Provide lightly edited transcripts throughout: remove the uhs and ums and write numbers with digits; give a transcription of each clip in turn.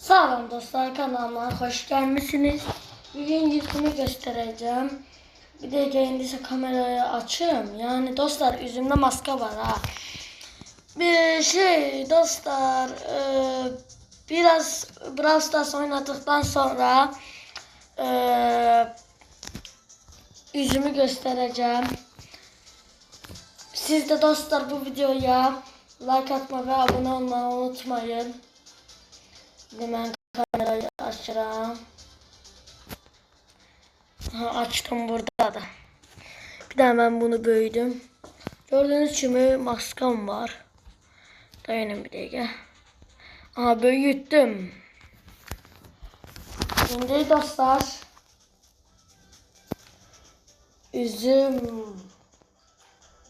Sağ dostlar, kanalıma hoş gelmişsiniz. Bugün yüzümü göstereceğim. Bir de kendisi kamerayı açayım. Yani dostlar, yüzümde maske var ha. Bir şey dostlar, biraz Brawl Stars oynadıktan sonra yüzümü göstereceğim. Siz de dostlar bu videoya like atma ve abone olmayı unutmayın. Hemen kamerayı açacağım. Açtım burada da. Bir de hemen bunu büyüdüm. Gördüğünüz gibi maskam var. Dayanın bir dakika. Aha, büyüttüm. Şimdi dostlar, üzüm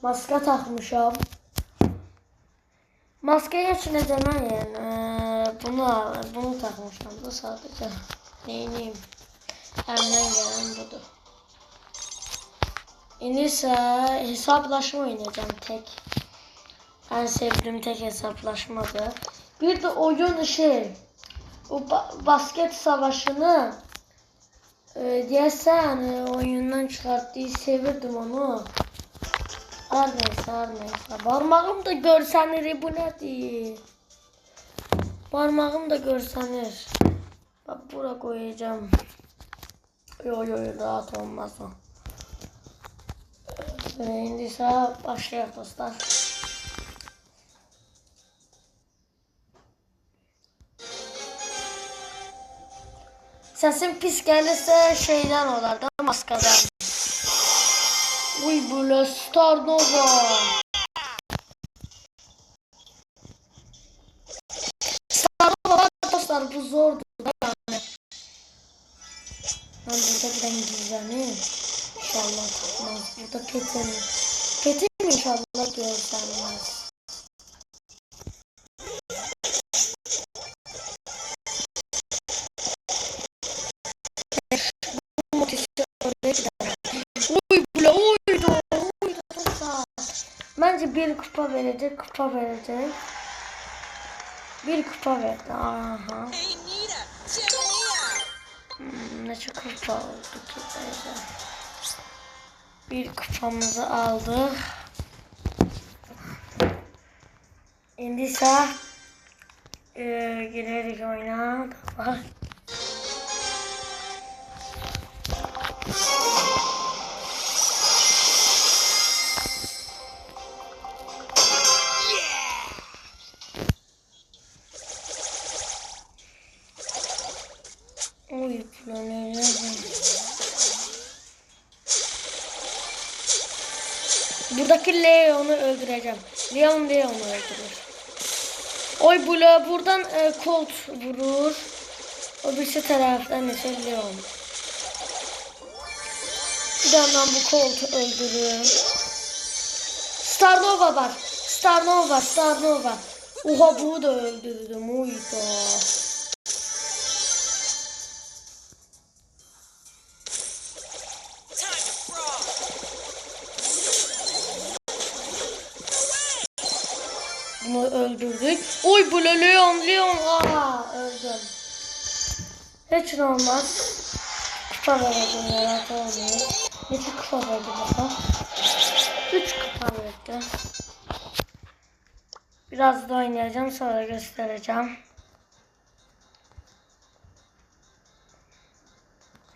maske takmışım. Maskeye içine demeyin. Bunu takmışım da sadece. Neyim? Hemen gelen budur. Ise hesaplaşma oynayacağım tek. En sevdiğim tek hesaplaşmadır. Bir de oyun o basket savaşını diyesen oyundan çıkarttığı sevirdim onu. Her neyse. Parmağım da görsenir, bu nedir? Parmağım da görsenir. Bak, buraya koyacağım. Yo rahat olmaz o. Şimdi ise başlayalım dostlar. Sesim pis gelirse şeyden olar da, maskadan. Uy, böyle Star Nova. Star Nova dostlar, bu zordu yani. Ben burada bir gizleneyim. İnşallah takmaz. Burada petim inşallah görsenmez. Uydu. Bence bir kupa verecek. Bir kupa verdi. Aha. Ne çok kupa oldu ki böyle. Bir kupamızı aldık. Şimdi ise girerik oyuna. Bak. Oy, planere. Buradaki Leon'u öldüreceğim. Leon'u öldürür. Oy, buradan Colt vurur. O birisi taraftan ise Leon. Bir yandan bu Colt öldürür. Star Nova var. Star Nova. Oha, bunu da öldürdüm. Oyda. Bunu öldürdük. Oy, bu Leon. Öldüm. Hiç olmaz. Kupa verdim, merak olmayın. Ne kupa verdi baba? 3 kupa verdi. Biraz da oynayacağım, sonra göstereceğim.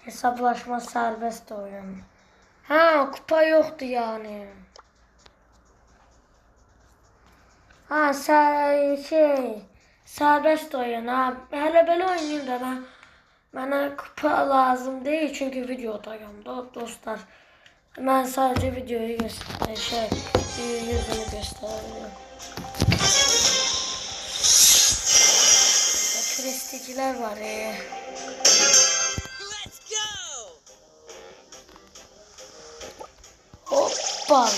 Hesaplaşma serbest oyun. Ha, kupa yoktu yani. Ha, serbest oyun ha. Hele böyle oynayayım da bana kupa lazım değil, çünkü videodayım dostlar. Ben sadece videoyu yüzünü gösteriyorum. Prestijler var ya. Hoppala.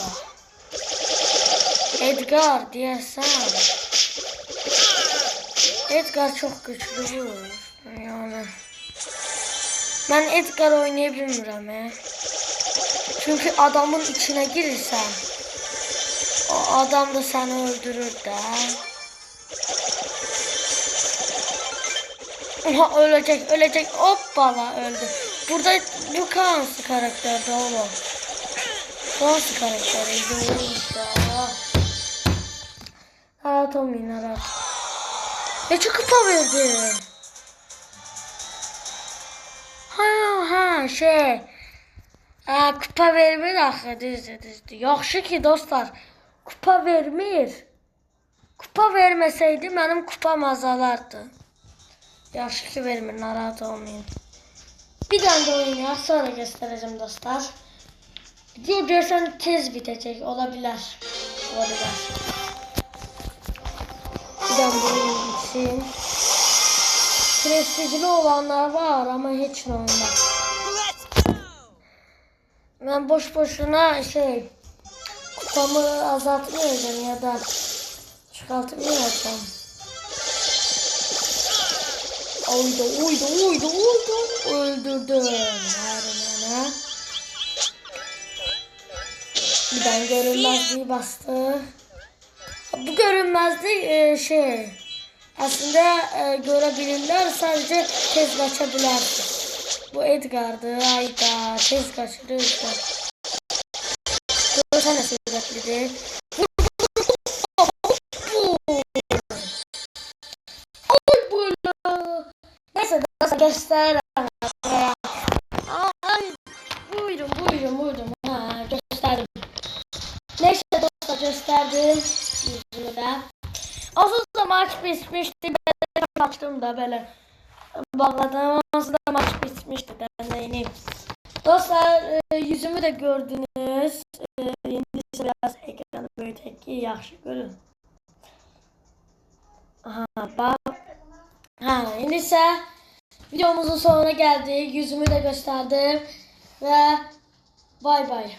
Edgar diyesen. Edgar çok güçlü vurur. Yani ben Edgar oynayabilirim he. Çünkü adamın içine girirsen o adam da seni öldürür de. Aha, ölecek. Hoppala öldü. Burada bu Kaan'sı karakterde oğlum. Kaan'sı karakteriydi oğlum işte. Narat olmayın Narat. Çok kupa verdi. Şey. Kupa vermir axı düzdür. Yaxşı ki dostlar. Kupa vermir. Kupa verməsəydi mənim kupam azalardı. Yaxşı ki vermir, narahat olmayın. Bir tane de oynayaq, sonra göstereceğim dostlar. Video görsən tez bitecek, olabilir. Bir tane de oyun bitsin. Prestijli olanlar var ama hiç ne olmaz. Ben boşuna kupamı azaltmayacağım ya da çıkartmayacağım. Oydu. Öldürdüm. Harumana. Bir tane görünmezliği bastı. Bu görünmezlik aslında görebilirler, sadece tez kaçabilirler. Bu Edgar'dı. Hayda tez kaçırırdı. Görsene süreklidir. Neyse nasıl göstereyim. Ay, buyurun. Gösterdim. Neyse dostlar gösterdim. Yüzümü de. Aslında maç bitmişti. Ben kaçtım da böyle. Bağladım. Aslında maç bitmişti. Ben de ineyim. Dostlar yüzümü de gördünüz. Şimdi biraz ekranı büyütek ki yaxşı görün. Aha bak. Şimdi ise videomuzun sonuna geldik. Yüzümü de gösterdim. Ve bay bay.